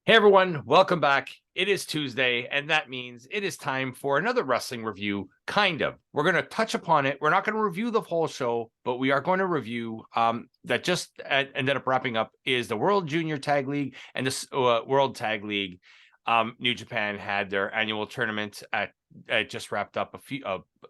Hey everyone, welcome back. It is Tuesday, and that means it is time for another wrestling review, kind of. We're going to touch upon it. We're not going to review the whole show, but we are going to review that just ended up wrapping up is the World Junior Tag League and the World Tag League. New Japan had their annual tournament it just wrapped up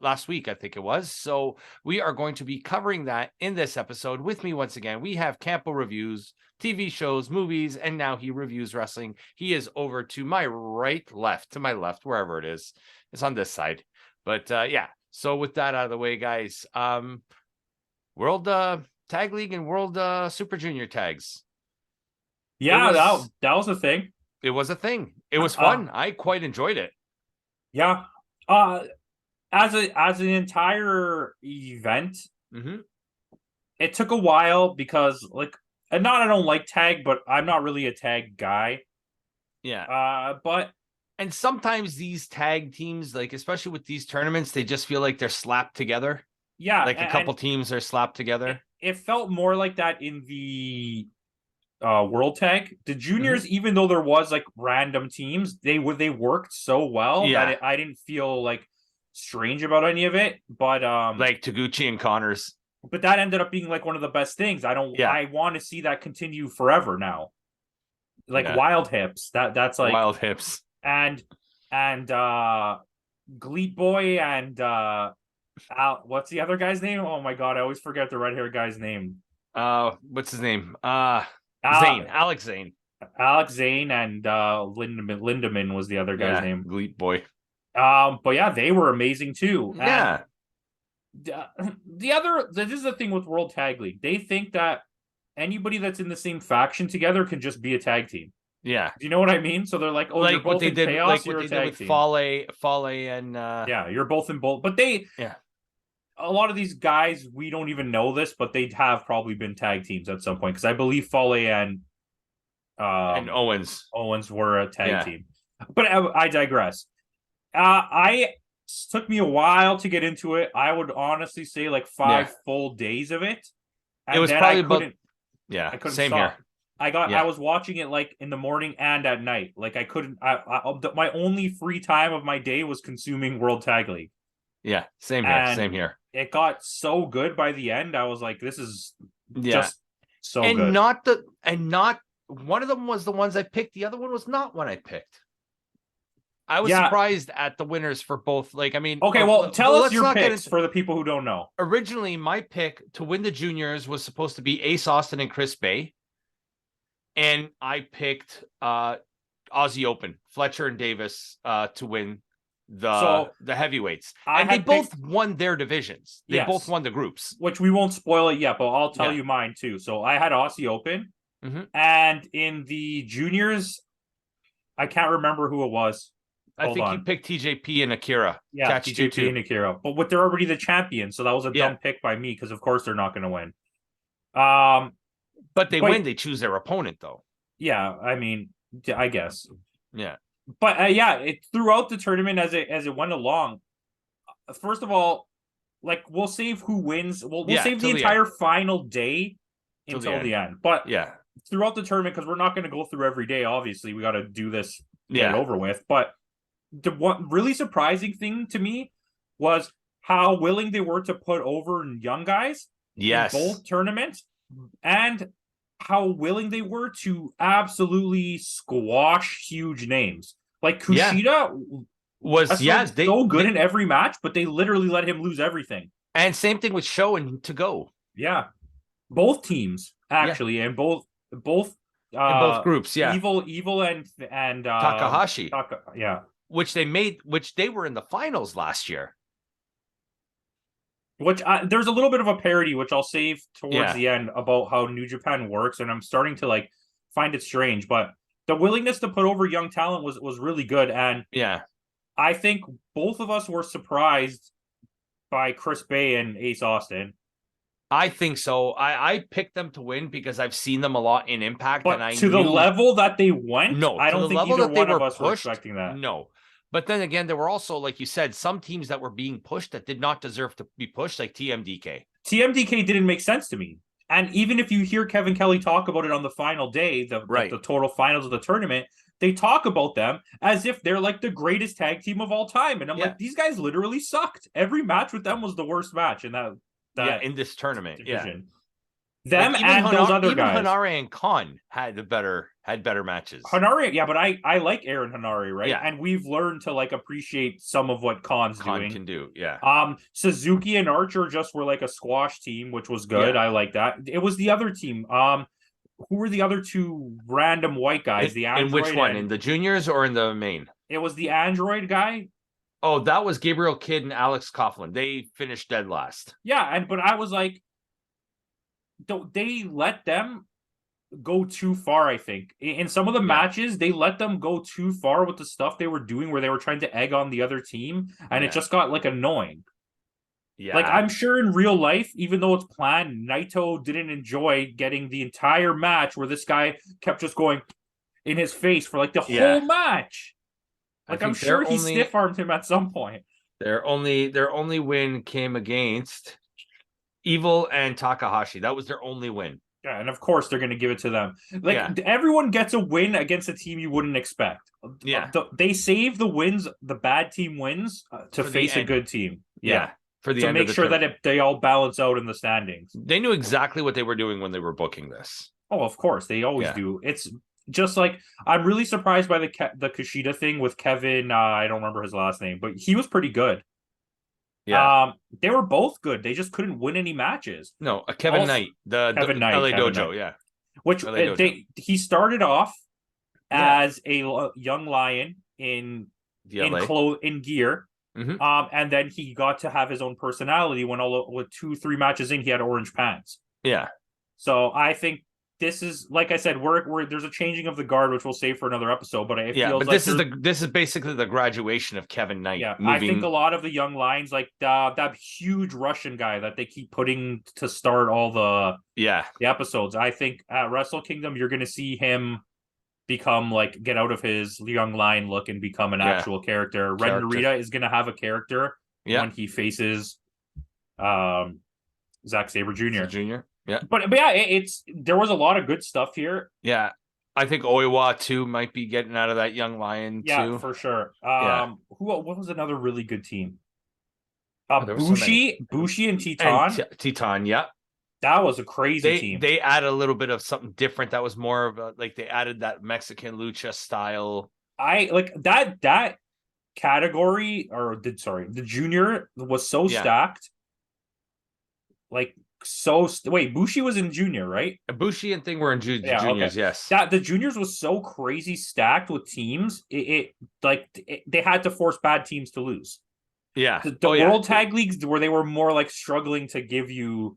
last week, I think it was. So we are going to be covering that in this episode. With me once again, we have Campo.Reviews, TV shows, movies, and now he reviews wrestling. He is over to my to my left, wherever it is. It's on this side. But yeah, so with that out of the way, guys, World Tag League and World Super Junior Tags. Yeah, that was a thing. It was a thing. It was fun. I quite enjoyed it. Yeah. As an entire event, it took a while because and not I don't like tag, but I'm not really a tag guy. Yeah. And sometimes these tag teams, like especially with these tournaments, they just feel like they're slapped together. Yeah. Like a couple teams are slapped together. It felt more like that in the World Tag. The juniors, even though there was like random teams, they worked so well that I didn't feel like strange about any of it. But like Taguchi and Connors. But that ended up being like one of the best things. I want to see that continue forever now. Like Wild Hips. That's like Wild Hips. And Gleet Boy and what's the other guy's name? Oh my god, I always forget the red haired guy's name. What's his name? Alex Zane. Alex Zane and Lindemann was the other guy's name. Gleet Boy. But yeah, they were amazing too. Yeah. This is the thing with World Tag League. They think that anybody that's in the same faction together can just be a tag team. Yeah. Do you know what I mean? So they're like, oh, you're both in Chaos, you're a tag team. Fale and yeah, you're both in both. But a lot of these guys, we don't even know this, but they have probably been tag teams at some point because I believe Fale and Owens were a tag team. But I digress. It took me a while to get into it. I would honestly say like 5 full days of it. And it was probably I couldn't same stop. here. I was watching it like in the morning and at night. Like I couldn't. My only free time of my day was consuming World Tag League. Yeah, same here. And same here. It got so good by the end. I was like, this is just so good. Not one of them was the ones I picked. The other one was not one I picked. I was surprised at the winners for both. Like, I mean, okay, well, tell us your picks for the people who don't know. Originally, my pick to win the juniors was supposed to be Ace Austin and Chris Bay. And I picked Aussie Open, Fletcher and Davis to win the heavyweights. And they both won their divisions. They both won the groups. Which we won't spoil it yet, but I'll tell you mine too. So I had Aussie Open. And in the juniors, I can't remember who it was. I think you picked TJP and Akira. Yeah, TJP and Akira. But they're already the champions, so that was a dumb pick by me because, of course, they're not going to win. But they win. They choose their opponent, though. Yeah, I mean, I guess. Yeah. But throughout the tournament as it went along, first of all, like we'll save who wins. We'll save the entire final day until the end. But throughout the tournament, because we're not going to go through every day. Obviously, we got to do this get it over with. But the one really surprising thing to me was how willing they were to put over young guys in both tournaments, and how willing they were to absolutely squash huge names. Like Kushida was so good in every match, but they literally let him lose everything. And same thing with Show and To Go. Yeah, both teams actually, and both in both groups. Yeah, Evil and Takahashi. Which they were in the finals last year. Which there's a little bit of a parody, which I'll save towards the end about how New Japan works, and I'm starting to like find it strange. But the willingness to put over young talent was really good, and I think both of us were surprised by Chris Bay and Ace Austin. I think so. I picked them to win because I've seen them a lot in Impact, but the level that they went, I don't think either one of us were expecting that. No. But then again, there were also, like you said, some teams that were being pushed that did not deserve to be pushed, like TMDK. TMDK didn't make sense to me. And even if you hear Kevin Kelly talk about it on the final day, the total finals of the tournament, they talk about them as if they're like the greatest tag team of all time. And I'm like, these guys literally sucked. Every match with them was the worst match in that in this tournament division. Them like and those other guys. Even Hanare and Khan had better matches. Hanare, yeah, but I like Aaron Hanare, right? Yeah. And we've learned to like appreciate some of what Khan can do, yeah. Suzuki and Archer just were like a squash team, which was good. I like that. It was the other team. Who were the other two random white guys? The Android. In which one? In the juniors or in the main? It was the Android guy. Oh, that was Gabriel Kidd and Alex Coughlin. They finished dead last. Yeah, but I was like, they let them go too far. I think in some of the matches they let them go too far with the stuff they were doing, where they were trying to egg on the other team, and it just got like annoying. Yeah, like I'm sure in real life, even though it's planned, Naito didn't enjoy getting the entire match where this guy kept just going in his face for like the whole match. Like I'm sure he stiff armed him at some point. Their only win came against Evil and Takahashi. That was their only win. Yeah, and of course they're going to give it to them. Like everyone gets a win against a team you wouldn't expect. Yeah, they save the wins, the bad team wins to face a good team. Yeah. For the to make sure that they all balance out in the standings. They knew exactly what they were doing when they were booking this. Oh, of course, they always do. It's just like I'm really surprised by the Kushida thing with Kevin. I don't remember his last name, but he was pretty good. Yeah, they were both good. They just couldn't win any matches. No, Kevin Knight, Kevin Knight, LA Dojo, Knight. Which he started off as a young lion in gear. Mm-hmm. And then he got to have his own personality when with 2-3 matches in, he had orange pants. Yeah. So I think this is, like I said, we're there's a changing of the guard, which we'll save for another episode. But this is basically the graduation of Kevin Knight. Yeah, I think a lot of the young lions, like that huge Russian guy that they keep putting to start all the episodes. I think at Wrestle Kingdom you're going to see him become like get out of his young lion look and become an actual character. Ren Narita is going to have a character when he faces Zack Sabre Jr. Yeah, but yeah, there was a lot of good stuff here. Yeah, I think Oiwa too might be getting out of that young lion too. Yeah, for sure. What was another really good team? Bushi and Titan. Titan, yeah. That was a crazy team. They added a little bit of something different. That was more of a, like they added that Mexican lucha style. I like that category, or the junior was so stacked. Like wait, Bushi was in junior, right? Bushi and Thing were in juniors, okay. Yes. That the juniors was so crazy stacked with teams. They had to force bad teams to lose. Yeah. The World Tag Leagues where they were more like struggling to give you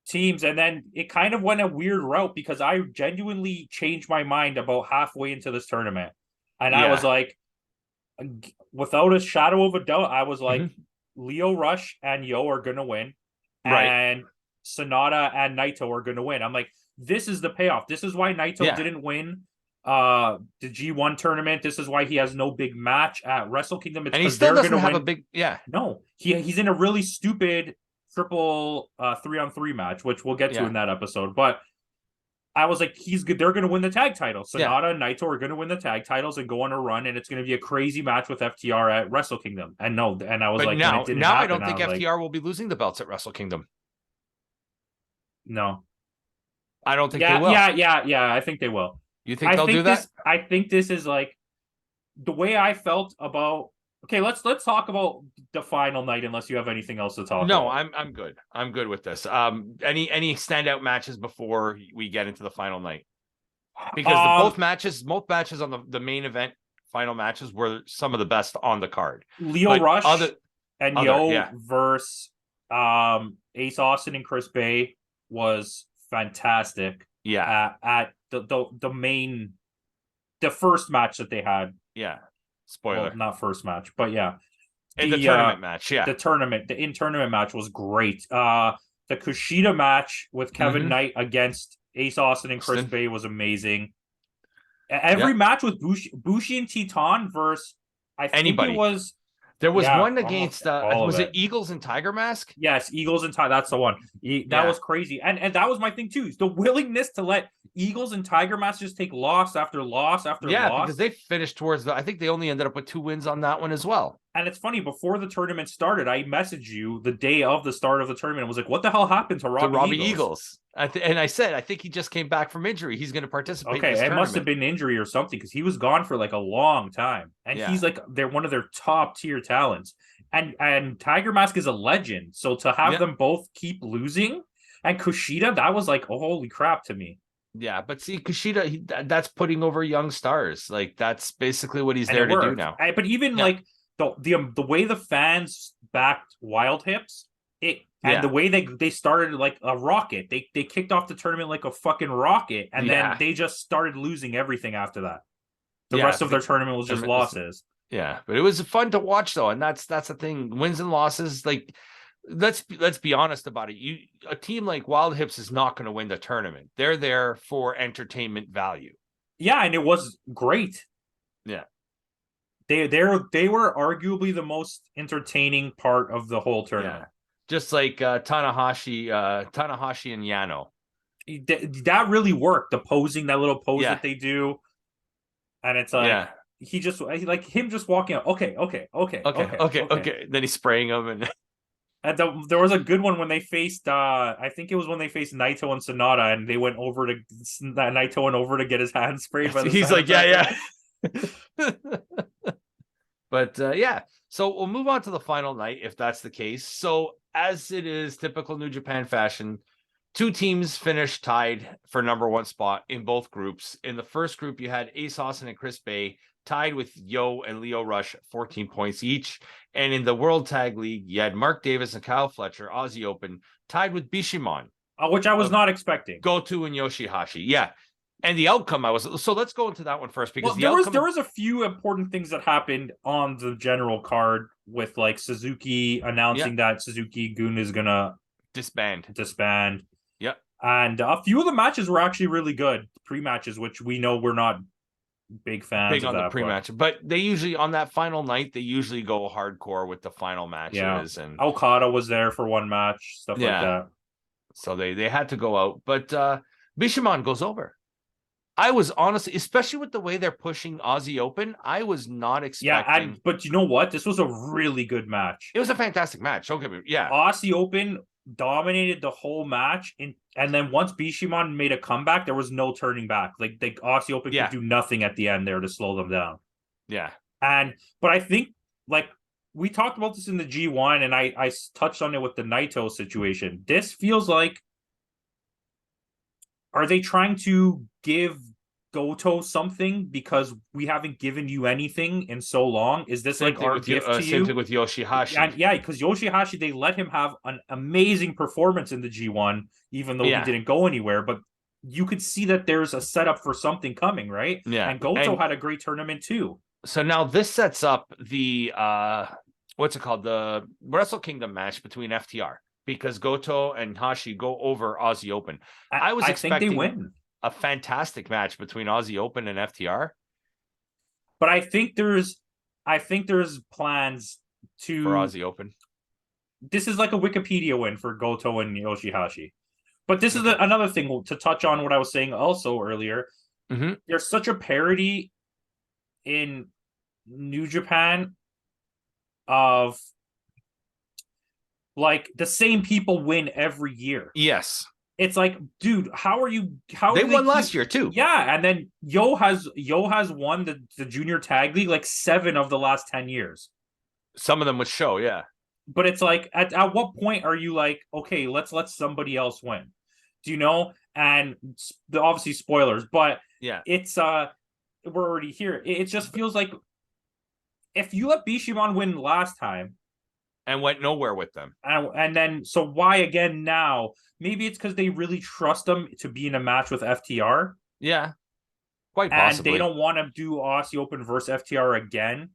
teams, and then it kind of went a weird route because I genuinely changed my mind about halfway into this tournament, and I was like, without a shadow of a doubt, I was like, Leo Rush and Yo are gonna win, and Sonata and Naito are gonna win. I'm like, this is the payoff. This is why Naito didn't win the G1 tournament. This is why he has no big match at Wrestle Kingdom. And he still doesn't have a big No, he's in a really stupid triple 3-on-3 match, which we'll get to in that episode. But I was like, he's good. They're going to win the tag title. Sonata and Naito are going to win the tag titles and go on a run, and it's going to be a crazy match with FTR at Wrestle Kingdom. And I was like, now I don't think FTR will be losing the belts at Wrestle Kingdom. No, I don't think they will. Yeah. I think they will. You think they'll do that? I think this is like the way I felt about. Okay, let's talk about the final night. Unless you have anything else to talk about. No, I'm good. I'm good with this. Any standout matches before we get into the final night? Because both matches on the main event final matches were some of the best on the card. Leo Rush and Yo versus Ace Austin and Chris Bay was fantastic. Yeah, at the first match that they had. Yeah. Spoiler. Well, not first match, but yeah. The tournament match, yeah. The in-tournament match was great. The Kushida match with Kevin Knight against Ace Austin and Chris Bay was amazing. Every match with Bushi and Titan versus, I think it was There was one against was it Eagles and Tiger Mask? Yes, Eagles and Tiger. That's the one. That was crazy, and that was my thing too. The willingness to let Eagles and Tiger Mask just take loss after loss after loss. Yeah, because they finished towards I think they only ended up with 2 wins on that one as well. And it's funny, before the tournament started, I messaged you the day of the start of the tournament. I was like, what the hell happened to Robbie Eagles? And I said, I think he just came back from injury. He's going to participate in this tournament. Must have been injury or something, because he was gone for like a long time. And he's like, they're one of their top tier talents. And Tiger Mask is a legend. So to have them both keep losing, and Kushida, that was like, oh, holy crap to me. Yeah, but see, Kushida, that's putting over young stars. Like, that's basically what he's there to do now. But even like the way the fans backed Wild Hips, and the way they started like a rocket. They kicked off the tournament like a fucking rocket, and then they just started losing everything after that. The rest of their tournament was just losses. Yeah, but it was fun to watch though, and that's the thing. Wins and losses, like let's be honest about it. A team like Wild Hips is not going to win the tournament. They're there for entertainment value. Yeah, and it was great. Yeah. They were arguably the most entertaining part of the whole tournament. Yeah. Just like Tanahashi and Yano. That really worked. The posing, that little pose that they do. And it's like he just like him just walking out. Okay. Then he's spraying them and there was a good one when they faced I think it was when they faced Naito and Sonata, and they went over to Naito went over to get his hand sprayed by the he's like, yeah. But so we'll move on to the final night if that's the case. So as it is typical New Japan fashion, 2 teams finished tied for number 1 spot in both groups. In the first group, you had Ace Austin and Chris Bay tied with Yo and Leo Rush, 14 points each. And in the World Tag League, you had Mark Davis and Kyle Fletcher, Aussie Open, tied with Bishamon. Which I was not expecting. Goto and Yoshihashi. Yeah. And the outcome so let's go into that one first, because there was a few important things that happened on the general card, with like Suzuki announcing that Suzuki-gun is gonna disband. Yep. And a few of the matches were actually really good, pre-matches, which we know we're not big fans of the pre-match. But they usually, on that final night, they usually go hardcore with the final matches. And Okada was there for one match, stuff like that. So they had to go out. But Bishamon goes over. I was honestly, especially with the way they're pushing Aussie Open, I was not expecting. Yeah, but you know what? This was a really good match. It was a fantastic match. Don't get me. Yeah, Aussie Open dominated the whole match, and then once Bishamon made a comeback, there was no turning back. Like the Aussie Open could do nothing at the end there to slow them down. Yeah, but I think like we talked about this in the G1, and I touched on it with the Naito situation. This feels like, are they trying to give Goto something because we haven't given you anything in so long? Is this like our gift to you? Same thing with Yoshihashi. And because Yoshihashi, they let him have an amazing performance in the G1, even though he didn't go anywhere. But you could see that there's a setup for something coming, right? Yeah. And Goto had a great tournament too. So now this sets up the what's it called? The Wrestle Kingdom match between FTR, because Goto and Hashi go over Aussie Open. I expecting think they win. A fantastic match between Aussie Open and FTR. But I think there's plans for Aussie Open. This is like a Wikipedia win for Goto and Yoshihashi. But this is another thing to touch on what I was saying also earlier. Mm-hmm. There's such a parity in New Japan of like the same people win every year. Yes. It's like, dude, they won last year too. Yeah, and then Yo has won the junior tag league like 7 of the last 10 years. Some of them with Show, yeah. But it's like, at what point are you like, okay, let's let somebody else win? Do you know? And obviously spoilers, but it's we're already here. It just feels like if you let Bishamon win last time and went nowhere with them, and then so why again now? Maybe it's because they really trust them to be in a match with FTR. Yeah, quite possibly. And they don't want to do Aussie Open versus FTR again.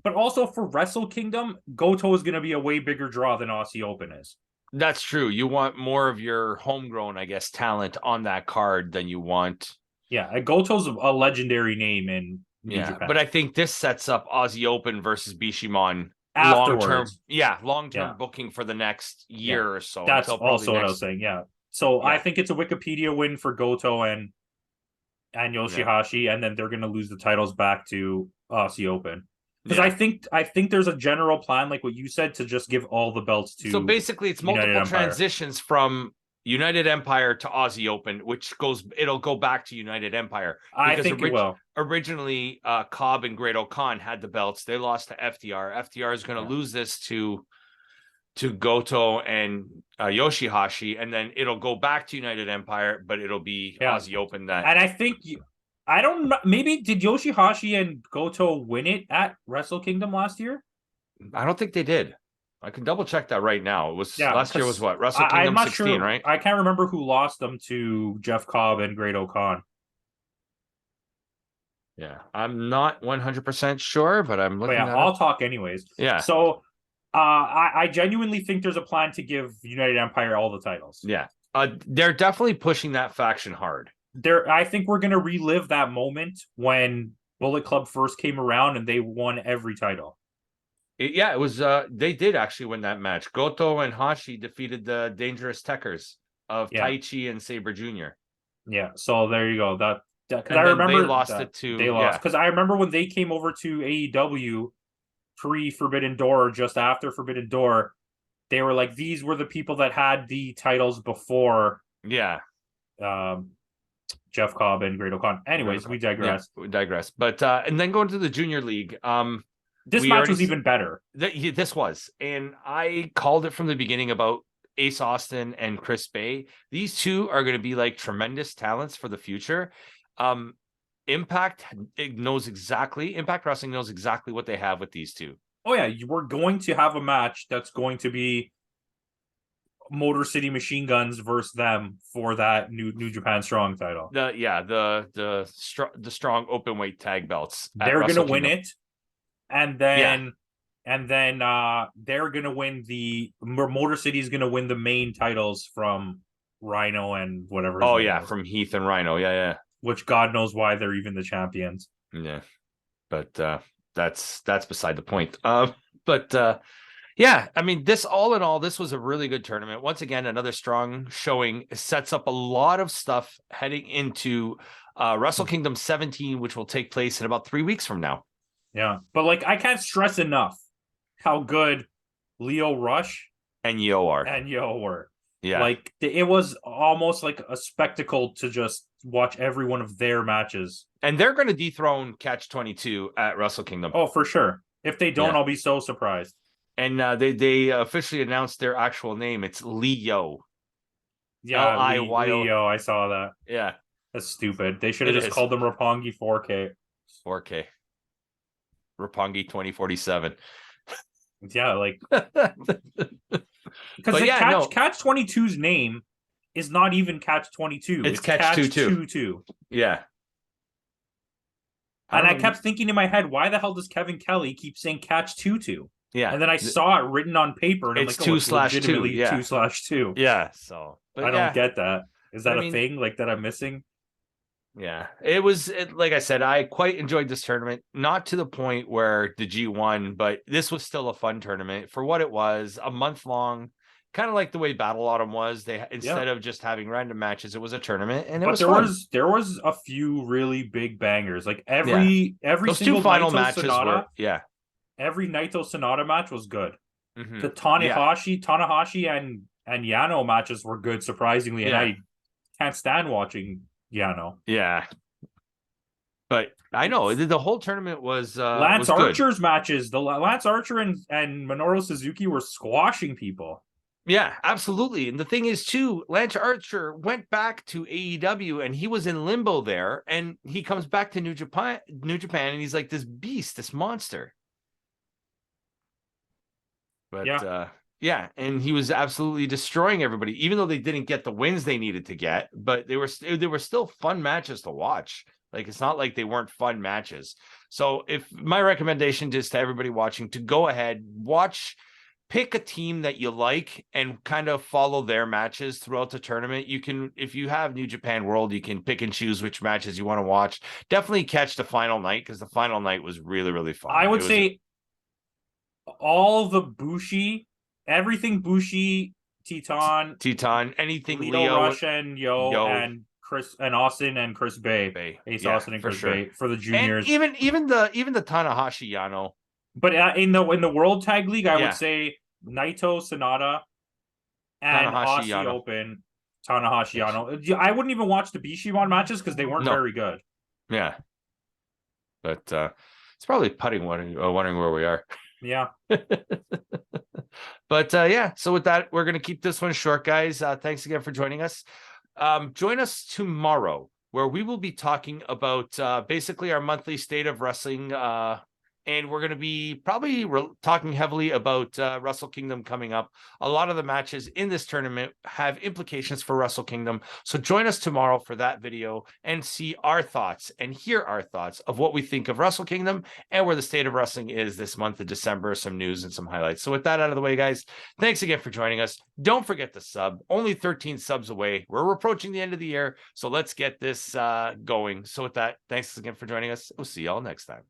But also for Wrestle Kingdom, Goto is going to be a way bigger draw than Aussie Open is. That's true. You want more of your homegrown, I guess, talent on that card than you want. Yeah, Goto's a legendary name in New Japan. But I think this sets up Aussie Open versus Bishamon long-term booking for the next year or so. That's also what I was saying. Yeah. So I think it's a Wikipedia win for Goto and Yoshihashi, and then they're going to lose the titles back to Aussie Open. Because I think there's a general plan, like what you said, to just give all the belts to. So basically, it's multiple transitions from United Empire to Aussie Open, it'll go back to United Empire. I think it will. Originally, Cobb and Great O'Khan had the belts. They lost to FTR. FTR is going to lose this to Goto and Yoshihashi, and then it'll go back to United Empire, but it'll be Aussie Open. And I think I don't know. Maybe did Yoshihashi and Goto win it at Wrestle Kingdom last year? I don't think they did. I can double check that right now. It was last year was what? Wrestle Kingdom 16, right? I can't remember who lost them to Jeff Cobb and Great O'Khan. Yeah, I'm not 100% sure, but I'm looking. I'll talk anyways. Yeah. So, I genuinely think there's a plan to give United Empire all the titles. Yeah. They're definitely pushing that faction hard. I think we're gonna relive that moment when Bullet Club first came around and they won every title. It was. They did actually win that match. Goto and Hashi defeated the Dangerous Techers of Taichi and Sabre Jr. Yeah. So there you go. Because I remember they lost it to. They lost because I remember when they came over to AEW pre-Forbidden Door, just after Forbidden Door, they were like, these were the people that had the titles before. Yeah. Jeff Cobb and Great O'Khan. Anyways, we digress. Yeah, we digress. But and then going to the Junior League. This match was even better. This was, and I called it from the beginning about Ace Austin and Chris Bay. These two are going to be like tremendous talents for the future. Impact Wrestling knows exactly what they have with these two. Oh yeah, we're going to have a match that's going to be Motor City Machine Guns versus them for that New Japan Strong title. The strong open weight tag belts. They're going to win it, and then they're going to win the Motor City is going to win the main titles from Rhino and whatever. From Heath and Rhino. Yeah. Which God knows why they're even the champions. Yeah, but that's beside the point. Yeah, I mean, this all in all, this was a really good tournament. Once again, another strong showing. Sets up a lot of stuff heading into Wrestle Kingdom 17, which will take place in about 3 weeks from now. Yeah, but like I can't stress enough how good Leo Rush and Yo were. Yeah, like it was almost like a spectacle to just watch every one of their matches. And they're going to dethrone Catch 22 at Wrestle Kingdom. Oh, for sure. If they don't, I'll be so surprised. And they officially announced their actual name. It's Leo. Yeah, Leo. I saw that. Yeah, that's stupid. They should have just called them Roppongi 4K. 4K. Roppongi 2047. Yeah, like because Catch 22's name is not even Catch 22. It's Catch 22. Yeah. And I kept thinking in my head, why the hell does Kevin Kelly keep saying Catch 22? Yeah. And then I saw it written on paper, and it's 2/2. Yeah. 2/2. Yeah. So I don't get that. Is that a thing like that I'm missing? Yeah, it was like I said, I quite enjoyed this tournament, not to the point where the G won, but this was still a fun tournament for what it was, a month long, kind of like the way Battle Autumn was. They instead of just having random matches, it was a tournament, and there was a few really big bangers. Like every those single two final Naito matches Sonata, were every Naito Sonata match was good. Mm-hmm. The Tanahashi and Yano matches were good, surprisingly, and I can't stand watching Yano. Yeah. But I know the whole tournament was Lance Archer's matches. The Lance Archer and Minoru Suzuki were squashing people. Yeah, absolutely. And the thing is too, Lance Archer went back to AEW and he was in limbo there, and he comes back to New Japan, and he's like this beast, this monster. But yeah, and he was absolutely destroying everybody, even though they didn't get the wins they needed to get. But they were still fun matches to watch. Like, it's not like they weren't fun matches. So if my recommendation is to everybody watching to go ahead, watch pick a team that you like and kind of follow their matches throughout the tournament. You can, if you have New Japan World, you can pick and choose which matches you want to watch. Definitely catch the final night, because the final night was really, really fun. I would say all the Bushi, everything Bushi, Teton, anything Leo Rush and Yo and Chris and Austin and Chris Bay. Ace Austin and Chris Bay for the juniors. And even the Tanahashi Yano. But in the World Tag League, I would say Naito, Sonata, and Aussie Yano. Open, Tanahashi Yano. I wouldn't even watch the Bishamon matches because they weren't very good. Yeah. But it's probably putting wondering where we are. Yeah. But yeah, so with that, we're going to keep this one short, guys. Thanks again for joining us. Join us tomorrow, where we will be talking about basically our monthly state of wrestling. And we're going to be probably talking heavily about Wrestle Kingdom coming up. A lot of the matches in this tournament have implications for Wrestle Kingdom. So join us tomorrow for that video and see our thoughts and hear our thoughts of what we think of Wrestle Kingdom and where the state of wrestling is this month of December, some news and some highlights. So with that out of the way, guys, thanks again for joining us. Don't forget to sub. Only 13 subs away. We're approaching the end of the year, so let's get this going. So with that, thanks again for joining us. We'll see y'all next time.